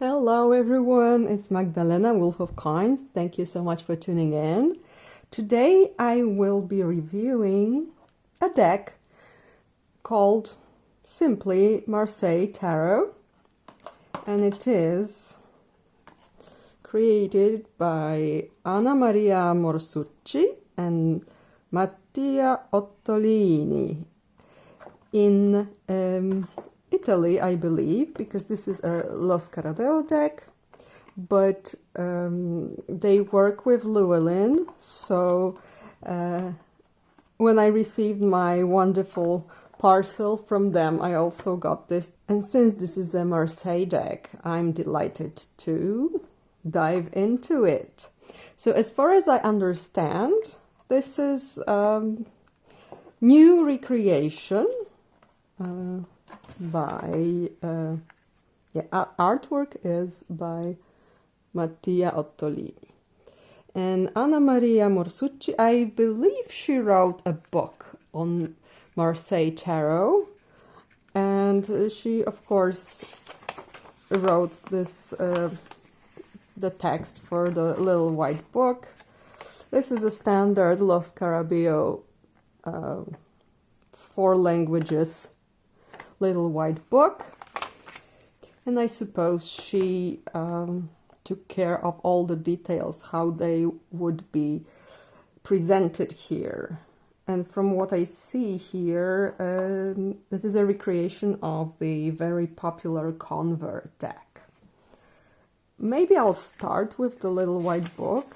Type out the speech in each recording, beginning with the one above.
Hello everyone, it's Magdalena, Wolf of Coins. Thank you so much for tuning in. Today I will be reviewing a deck called simply Marseille Tarot, and it is created by Anna Maria Morsucci and Mattia Ottolini in Italy, I believe, because this is a Lo Scarabeo deck, but they work with Llewellyn, so when I received my wonderful parcel from them, I also got this. And since this is a Marseille deck, I'm delighted to dive into it. So as far as I understand, this is new recreation by artwork is by Mattia Ottolini. And Anna Maria Morsucci, I believe she wrote a book on Marseille Tarot, and she of course wrote this the text for the little white book. This is a standard Lo Scarabeo 4 languages little white book, and I suppose she took care of all the details, how they would be presented here. And from what I see here, this is a recreation of the very popular Convert deck. Maybe I'll start with the little white book.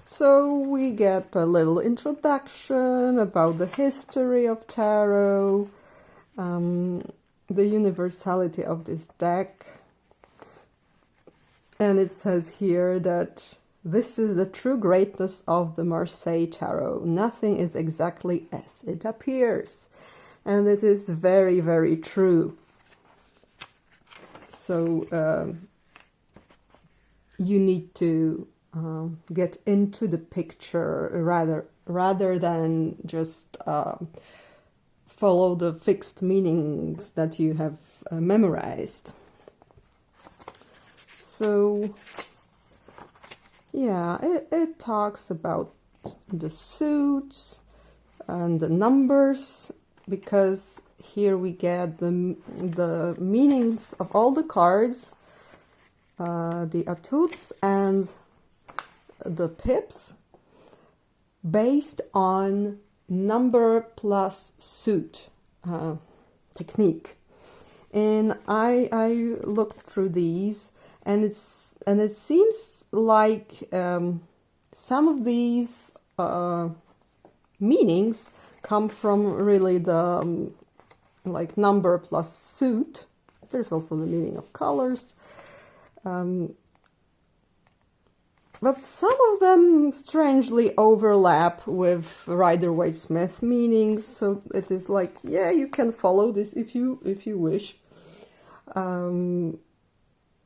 So we get a little introduction about the history of tarot, the universality of this deck, and it says here that this is the true greatness of the Marseille Tarot. Nothing is exactly as it appears, and it is very, very true. So you need to get into the picture rather than just follow the fixed meanings that you have memorized. So yeah, it talks about the suits and the numbers, because here we get the meanings of all the cards, the attutes and the pips, based on number plus suit technique. And I looked through these, and it seems like some of these meanings come from really the like number plus suit. There's also the meaning of colors, but some of them strangely overlap with Rider-Waite-Smith meanings. So it is like, yeah, you can follow this if you wish.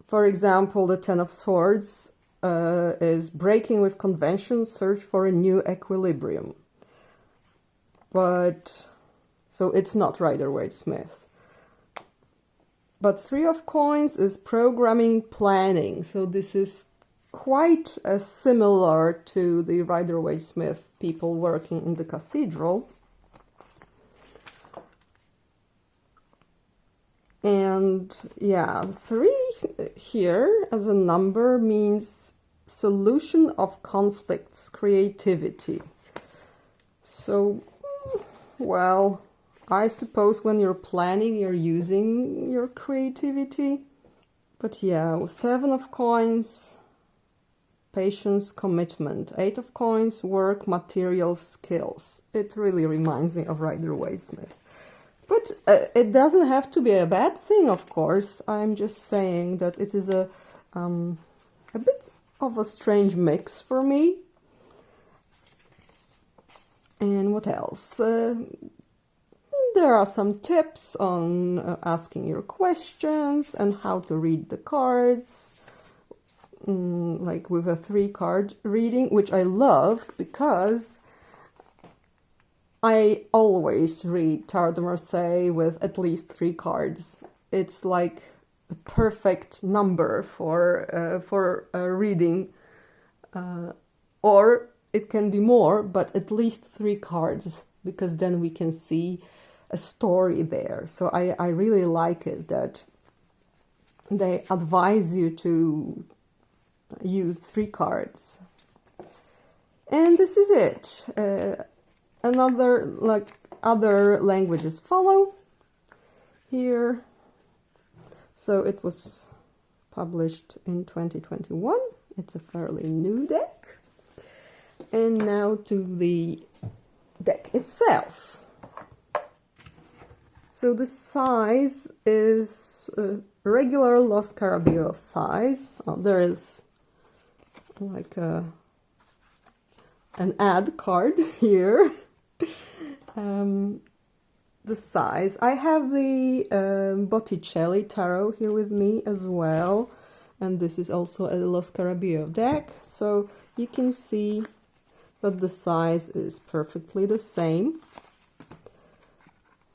For example, the Ten of Swords is breaking with convention, search for a new equilibrium. But so it's not Rider-Waite-Smith. But Three of Coins is programming, planning. So this is quite similar to the Rider-Waite-Smith people working in the cathedral. And yeah, 3 here as a number means solution of conflicts, creativity. So, well, I suppose when you're planning, you're using your creativity. But yeah, 7 of Coins, patience, commitment. 8 of Coins, work, material, skills. It really reminds me of Rider-Waite-Smith. But it doesn't have to be a bad thing, of course. I'm just saying that it is a bit of a strange mix for me. And what else? There are some tips on asking your questions and how to read the cards. Like with a 3-card reading, which I love because I always read Tarot de Marseille with at least 3 cards. It's like the perfect number for reading, or it can be more, but at least 3 cards, because then we can see a story there. So I really like it that they advise you to use 3 cards. And this is it. Other languages follow here. So it was published in 2021. It's a fairly new deck. And now to the deck itself. So the size is regular Lo Scarabeo size. Oh, there is like an ad card here. The size. I have the Botticelli Tarot here with me as well, and this is also a Lo Scarabeo deck, so you can see that the size is perfectly the same.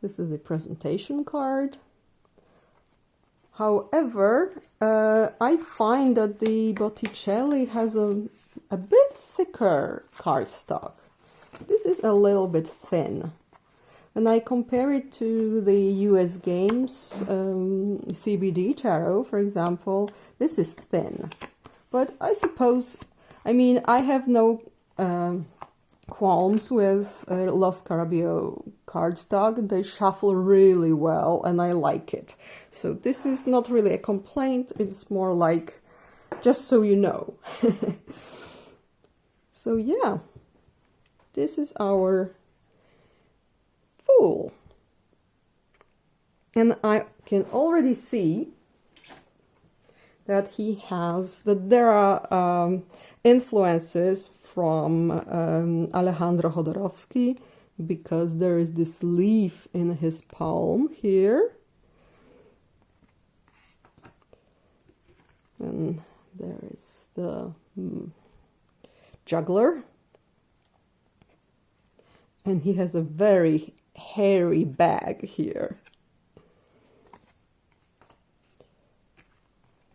This is the presentation card. However, I find that the Botticelli has a bit thicker cardstock. This is a little bit thin. When I compare it to the US Games CBD Tarot, for example, this is thin. But I suppose, I mean, I have no qualms with Lo Scarabeo cardstock. They shuffle really well and I like it. So this is not really a complaint, it's more like, just so you know. So yeah, this is our Fool. And I can already see that there are influences from Alejandro Jodorowsky, because there is this leaf in his palm here. And there is the juggler. And he has a very hairy bag here.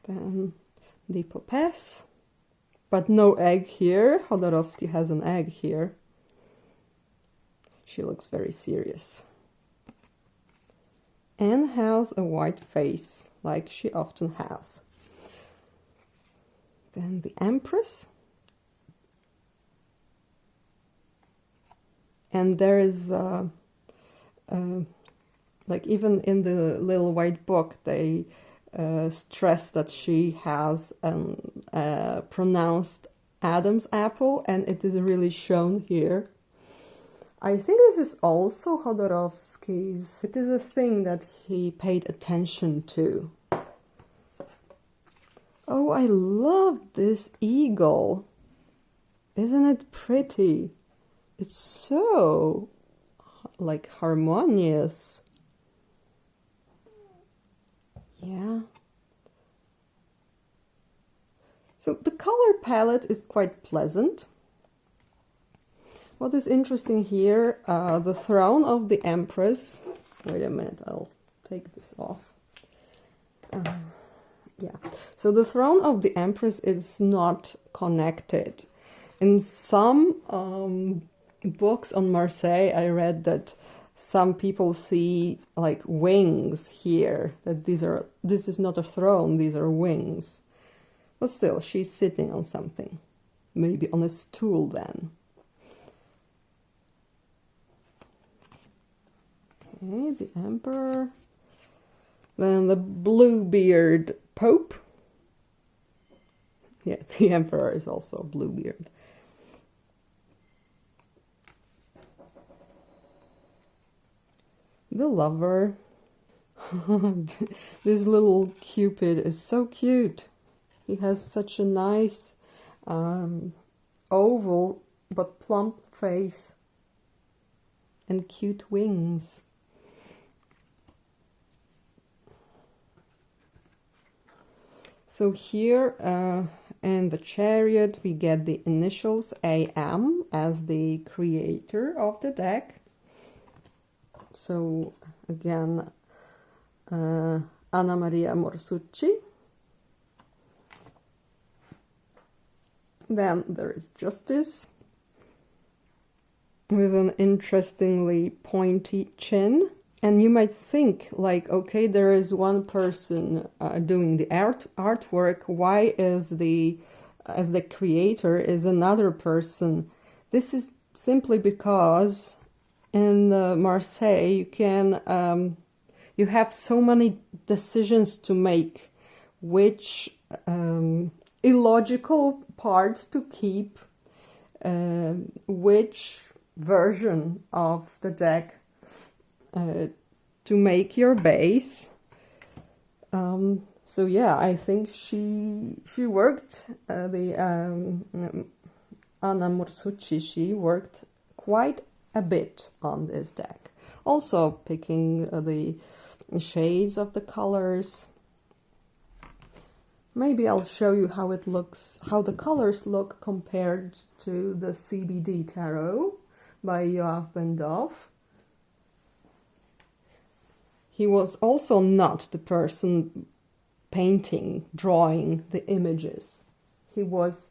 Then the popess, but no egg here. Jodorowsky has an egg here. She looks very serious. And has a white face, like she often has. Then the Empress. And there is, like even in the little white book, they stress that she has a pronounced Adam's apple, and it is really shown here. I think this is also Jodorowsky's. It is a thing that he paid attention to. Oh, I love this eagle. Isn't it pretty? It's so, like, harmonious. Yeah. So the color palette is quite pleasant. What is interesting here, the throne of the Empress. Wait a minute, I'll take this off. Yeah, so the throne of the Empress is not connected. In some books on Marseille, I read that some people see like wings here, that this is not a throne, these are wings. But still, she's sitting on something, maybe on a stool then. Okay, the Emperor. Then the Bluebeard Pope. Yeah, the Emperor is also Bluebeard. The Lover. This little Cupid is so cute. He has such a nice oval but plump face and cute wings. So here in the Chariot we get the initials AM as the creator of the deck. So again, Anna Maria Morsucci. Then there is Justice, with an interestingly pointy chin. And you might think, like, okay, there is one person doing the artwork. Why is as the creator is another person? This is simply because in Marseille you have so many decisions to make, which illogical parts to keep, which version of the deck to make your base. So yeah, I think she worked, Anna Morsucci, she worked quite a bit on this deck. Also picking the shades of the colors. Maybe I'll show you how it looks, how the colors look compared to the CBD Tarot by Yoav Ben-Dov. He was also not the person painting, drawing the images. He was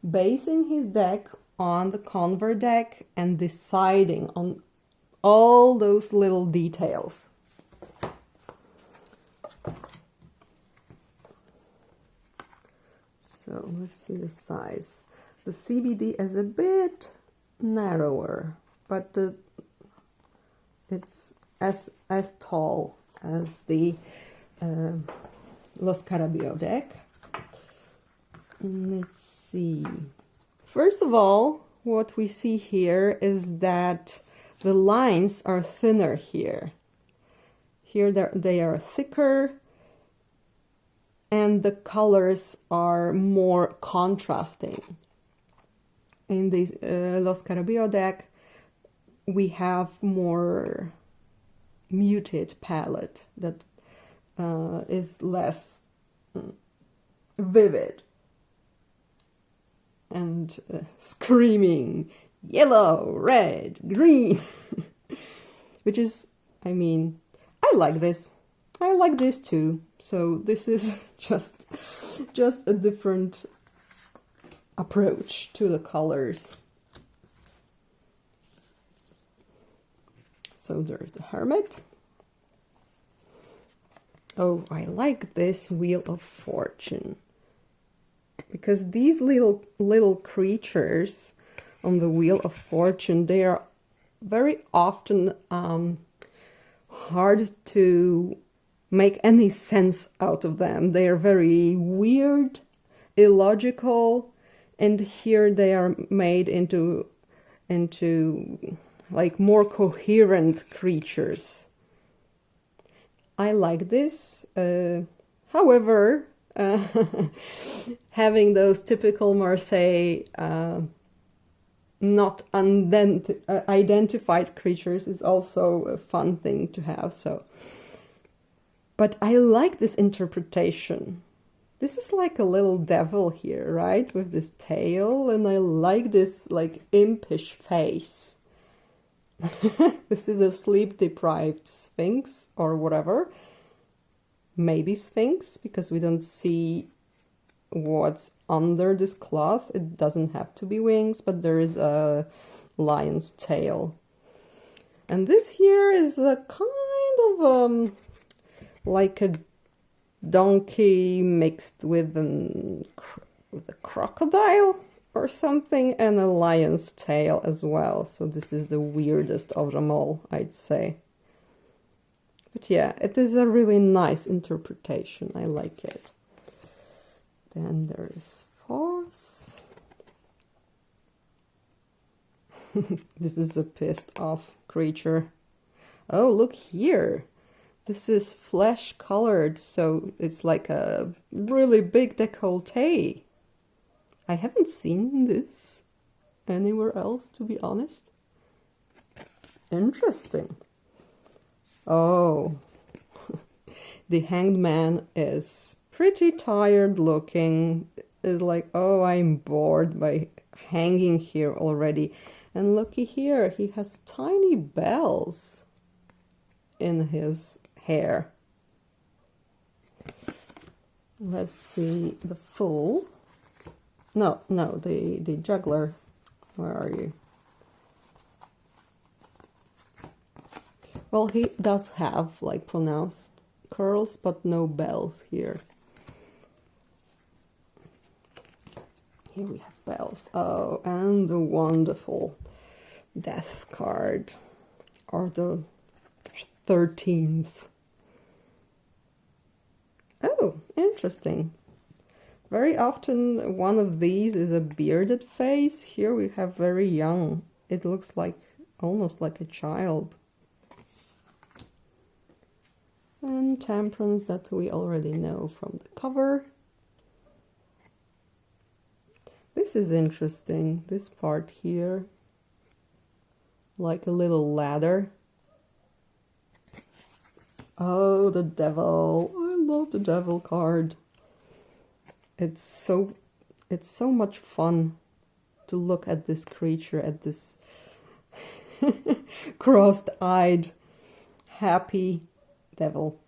basing his deck on the Convert deck and deciding on all those little details. So let's see the size. The CBD is a bit narrower, but it's as tall as the Lo Scarabeo deck. Let's see. First of all, what we see here is that the lines are thinner here. Here they are thicker, and the colors are more contrasting. In the Lo Scarabeo deck, we have more muted palette that is less vivid and screaming yellow, red, green, which is, I mean, I like this. I like this too. So this is just a different approach to the colors. So there's the Hermit. Oh, I like this Wheel of Fortune, because these little creatures on the Wheel of Fortune, they are very often hard to make any sense out of them. They are very weird, illogical, and here they are made into like more coherent creatures. I like this. However, having those typical Marseille not identified creatures is also a fun thing to have. So, but I like this interpretation. This is like a little devil here, right? With this tail, and I like this like impish face. This is a sleep-deprived sphinx or whatever. Maybe sphinx, because we don't see what's under this cloth. It doesn't have to be wings, but there is a lion's tail. And this here is a kind of like a donkey mixed with a crocodile or something, and a lion's tail as well. So this is the weirdest of them all, I'd say. But yeah, it is a really nice interpretation. I like it. Then there is Force. This is a pissed off creature. Oh, look here. This is flesh colored, so it's like a really big décolleté. I haven't seen this anywhere else, to be honest. Interesting. Oh, the Hanged Man is pretty tired looking. Is like, oh, I'm bored by hanging here already. And looky here, he has tiny bells in his hair. Let's see the Fool. No, the Juggler. Where are you? Well, he does have like pronounced curls, but no bells here. Here we have bells. Oh, and the wonderful Death card, or the 13th. Oh, interesting. Very often one of these is a bearded face. Here we have very young. It looks like almost like a child. And Temperance, that we already know from the cover. This is interesting, this part here. Like a little ladder. Oh, the Devil. I love the Devil card. It's so much fun to look at this creature, at this crossed-eyed, happy devil.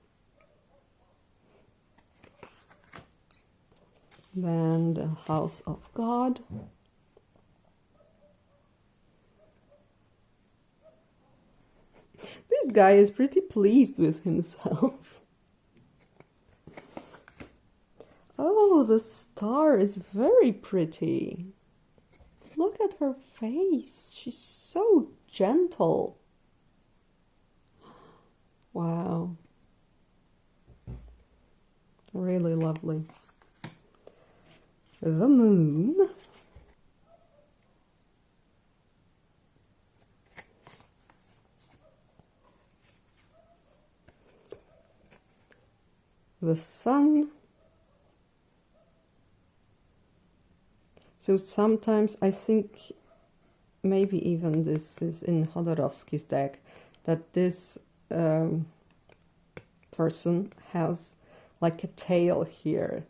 Then the House of God. This guy is pretty pleased with himself. Oh, the Star is very pretty. Look at her face. She's so gentle. Wow. Really lovely. The Moon. The Sun. So sometimes I think maybe even this is in Hodorowski's deck, that this person has like a tail here.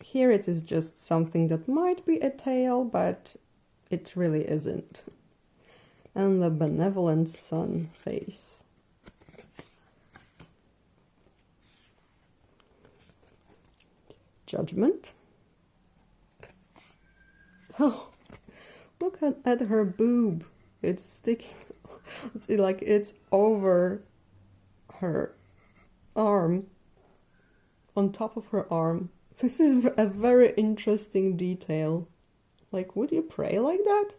Here it is just something that might be a tail, but it really isn't. And the Benevolent Sun face. Judgment. Oh, look at her boob. It's sticking, it's like it's over her arm, on top of her arm. This is a very interesting detail. Like, would you pray like that?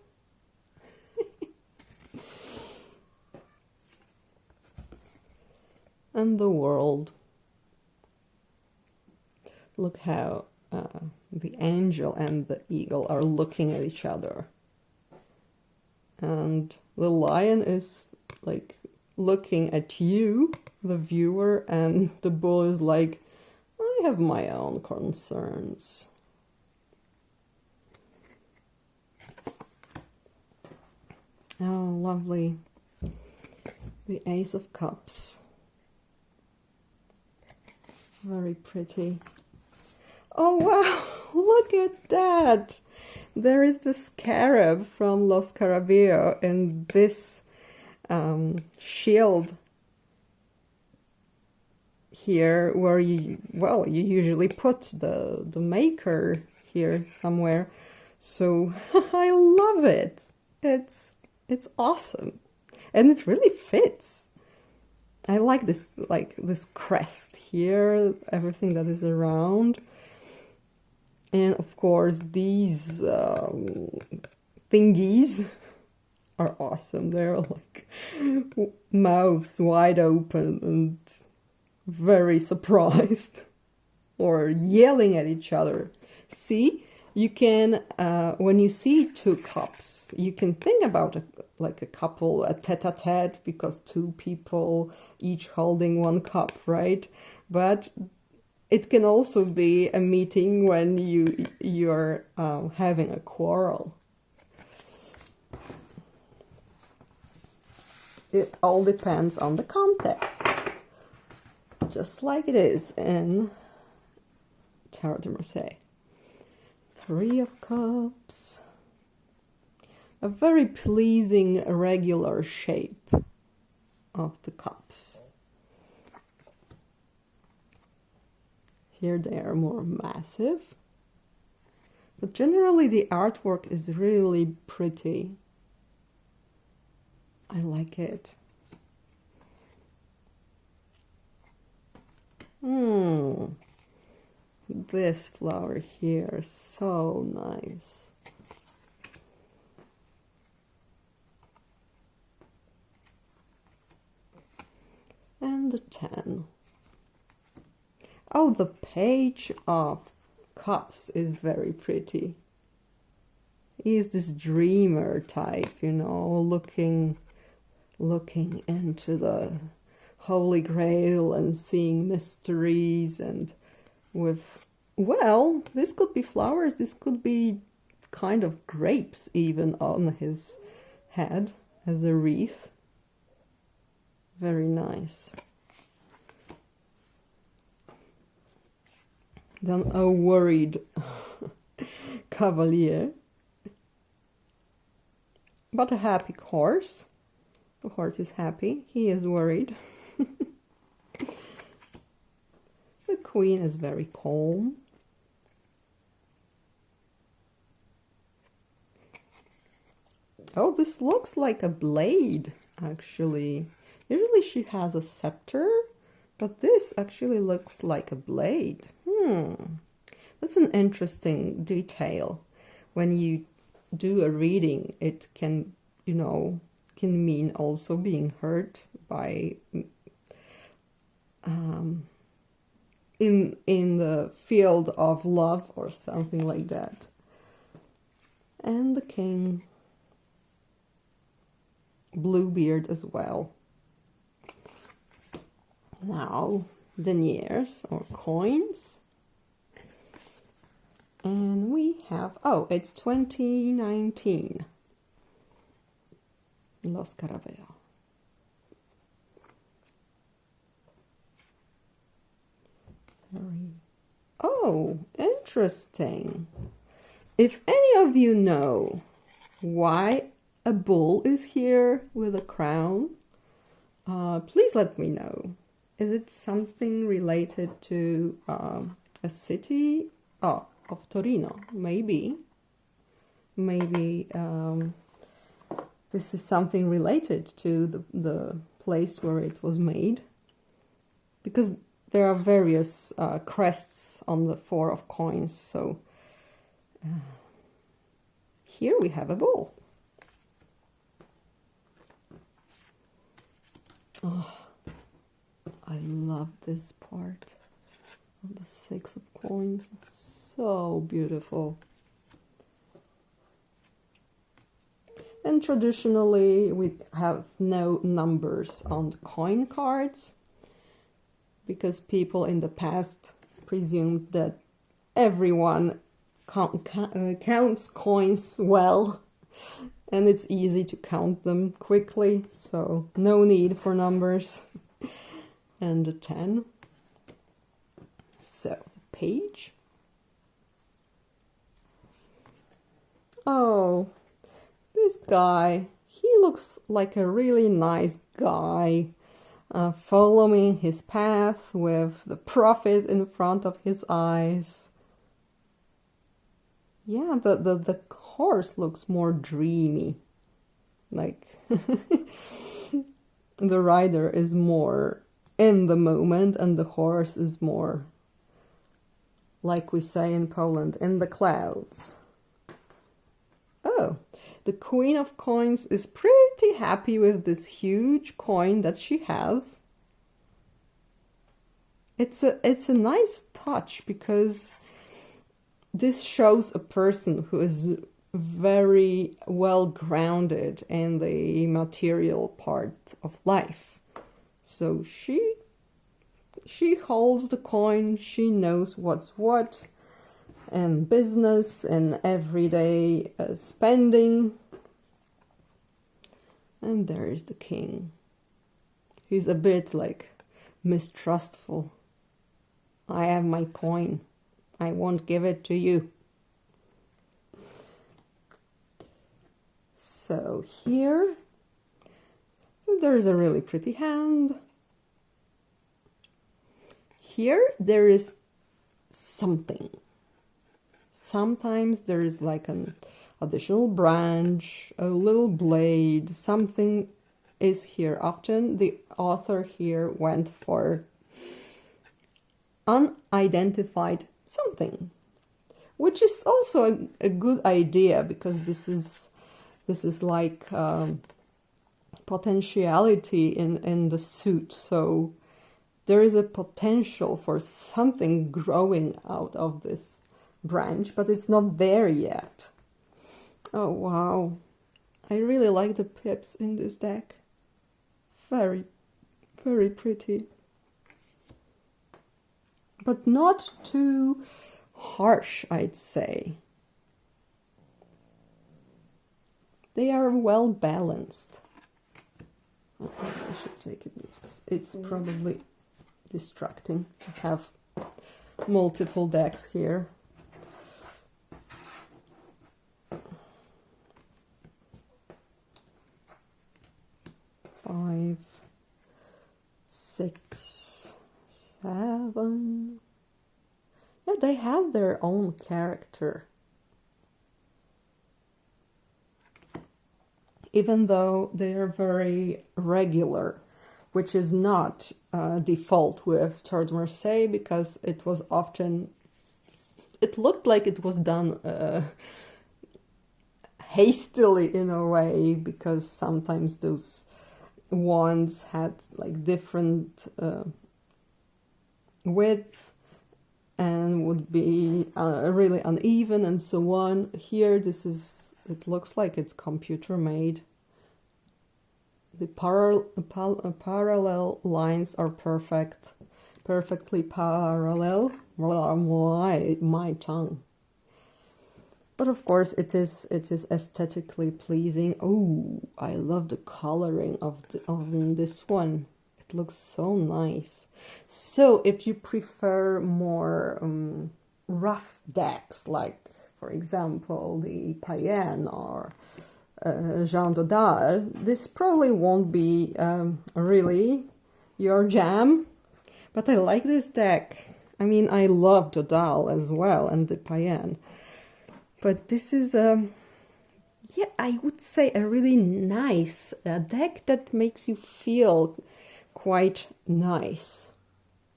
And the World. Look how the angel and the eagle are looking at each other. And the lion is like looking at you, the viewer, and the bull is like, I have my own concerns. Oh, lovely. The Ace of Cups. Very pretty. Oh, wow. Look at that. There is the scarab from Lo Scarabeo and this shield here, where you usually put the maker here somewhere. So I love it. It's awesome, and it really fits. I like this crest here, everything that is around. And of course these thingies are awesome. They're like mouths wide open and very surprised or yelling at each other. See, you can, when you see two cups, you can think about like a couple, a tete-a-tete, because two people each holding one cup, right? But it can also be a meeting when you're having a quarrel. It all depends on the context, just like it is in Tarot de Marseille. Three of Cups. A very pleasing regular shape of the cups. Here they are more massive. But generally the artwork is really pretty. I like it. This flower here is so nice. And the 10. Oh, the Page of Cups is very pretty. He's this dreamer type, you know, looking into the Holy Grail and seeing mysteries, and with, well, this could be flowers, this could be kind of grapes even on his head as a wreath. Very nice. Then a worried cavalier, but a happy horse. The horse is happy, he is worried. The queen is very calm. Oh, this looks like a blade, actually. Usually she has a scepter, but this actually looks like a blade. That's an interesting detail. When you do a reading, it can, you know, can mean also being hurt by in the field of love or something like that. And the king, Bluebeard as well. Now deniers or coins. And we have, oh, it's 2019. Lo Scarabeo. Oh, interesting. If any of you know why a bull is here with a crown, please let me know. Is it something related to a city? Oh, of Torino, maybe. Maybe this is something related to the place where it was made. Because there are various crests on the 4 of coins, so here we have a bull. Oh, I love this part of the 6 of coins. It's so beautiful. And traditionally we have no numbers on the coin cards, because people in the past presumed that everyone counts coins well, and it's easy to count them quickly, so no need for numbers. And a 10. So, page. Oh, this guy, he looks like a really nice guy, following his path with the prophet in front of his eyes. Yeah, the horse looks more dreamy. Like, the rider is more in the moment, and the horse is more, like we say in Poland, in the clouds. Oh, the Queen of Coins is pretty happy with this huge coin that she has. It's a nice touch, because this shows a person who is very well grounded in the material part of life. So she holds the coin, she knows what's what, and business and everyday spending. And there is the king. He's a bit like mistrustful. I have my coin. I won't give it to you. So here, so there's a really pretty hand. Here there is something. Sometimes there is like an additional branch, a little blade, something is here. Often the author here went for unidentified something, which is also a good idea, because this is like potentiality in the suit. So there is a potential for something growing out of this branch, but it's not there yet. Oh wow, I really like the pips in this deck. Very, very pretty. But not too harsh, I'd say. They are well balanced. Oh, I should take it. It's probably distracting to have multiple decks here. Five, six, seven. Yeah, they have their own character. Even though they are very regular, which is not default with Tarot de Marseille, because it was often, it looked like it was done hastily in a way, because sometimes those wands had like different width and would be really uneven and so on. Here this is, it looks like it's computer made. The parallel lines are perfect, perfectly parallel. My tongue. But of course it is aesthetically pleasing. Oh, I love the coloring of this one. It looks so nice. So if you prefer more rough decks, like for example the Payen or Jean Dodal, this probably won't be really your jam, but I like this deck. I mean, I love Dodal as well and the Payen, but this is yeah, I would say a really nice deck that makes you feel quite nice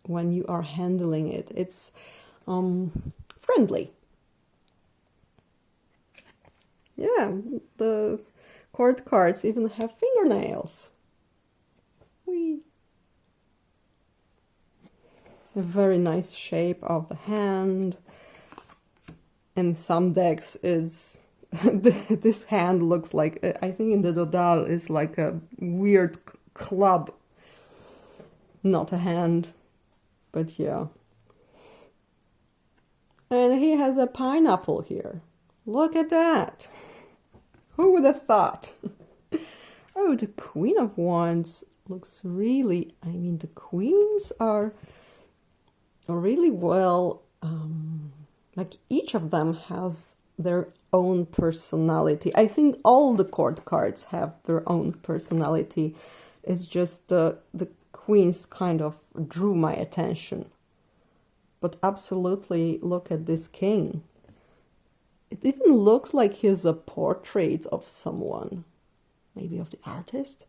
when you are handling it. It's friendly. Yeah, the court cards even have fingernails. Whee! A very nice shape of the hand. In some decks is this hand looks like, I think in the Dodal is like a weird club, not a hand, but yeah. And he has a pineapple here. Look at that. Who would have thought? Oh, the Queen of Wands looks really, I mean, the queens are really well, like each of them has their own personality. I think all the court cards have their own personality. It's just the queens kind of drew my attention. But absolutely, look at this king. It even looks like he's a portrait of someone. Maybe of the artist?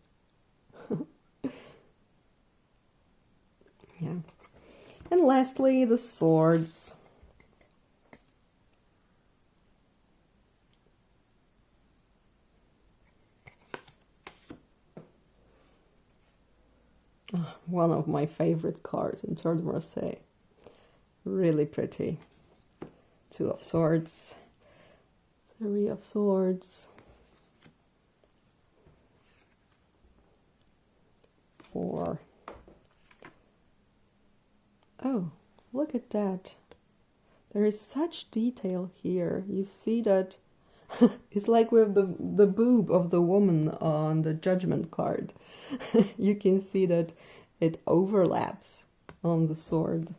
Yeah. And lastly, the swords. One of my favorite cards in Tarot de Marseille. Really pretty. Two of Swords. Three of Swords. Four. Oh, look at that. There is such detail here. You see that it's like with the boob of the woman on the Judgment card. You can see that it overlaps on the sword.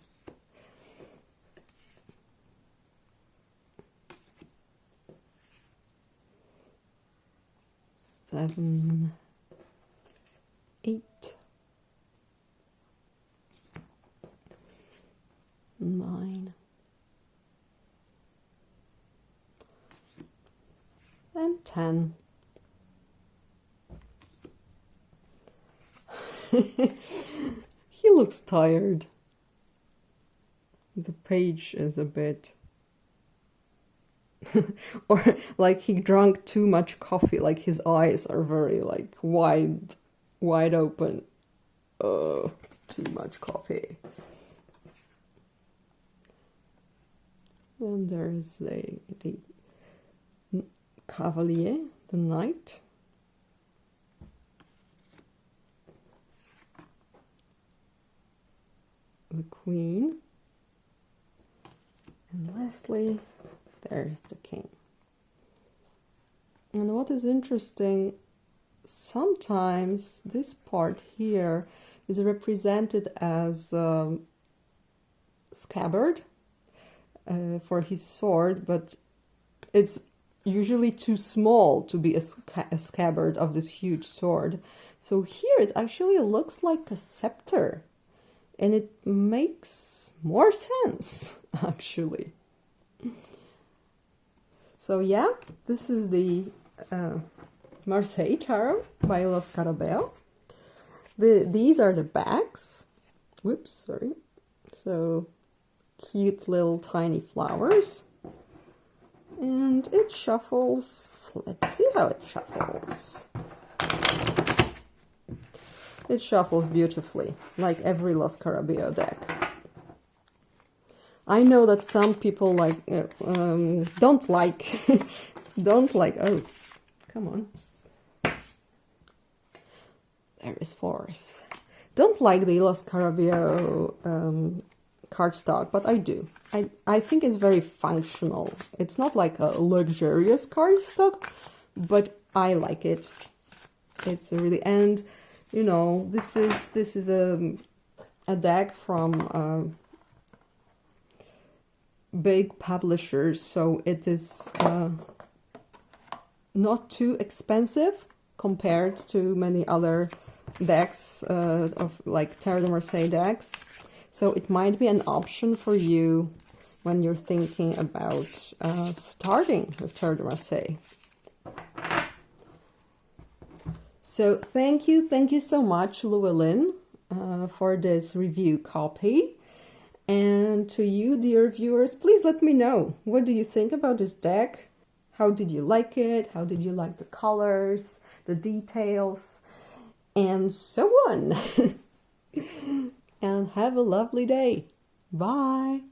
Seven, 8, 9, and 10. He looks tired. The page is a bit or like he drank too much coffee, like his eyes are very like wide open. Oh, too much coffee. And there's the Cavalier, the Knight. The Queen. And lastly, there's the King. And what is interesting, sometimes this part here is represented as scabbard for his sword, but it's usually too small to be a scabbard of this huge sword. So here it actually looks like a scepter, and it makes more sense actually. So yeah, this is the Marseille Tarot by Lo Scarabeo. These are the backs. Whoops, sorry. So cute little tiny flowers. And it shuffles. Let's see how it shuffles. It shuffles beautifully, like every Lo Scarabeo deck. I know that some people like don't like oh, come on, there is force, don't like the Lo Scarabeo cardstock, but I do. I think it's very functional. It's not like a luxurious cardstock, but I like it. It's really, and you know, this is a deck from big publishers, so it is not too expensive compared to many other decks of like Tarot de Marseille decks. So it might be an option for you when you're thinking about starting with Tarot de Marseille. So thank you so much, Llewellyn, for this review copy. And to you, dear viewers, please let me know, what do you think about this deck? How did you like it? How did you like the colors, the details, and so on? And have a lovely day. Bye.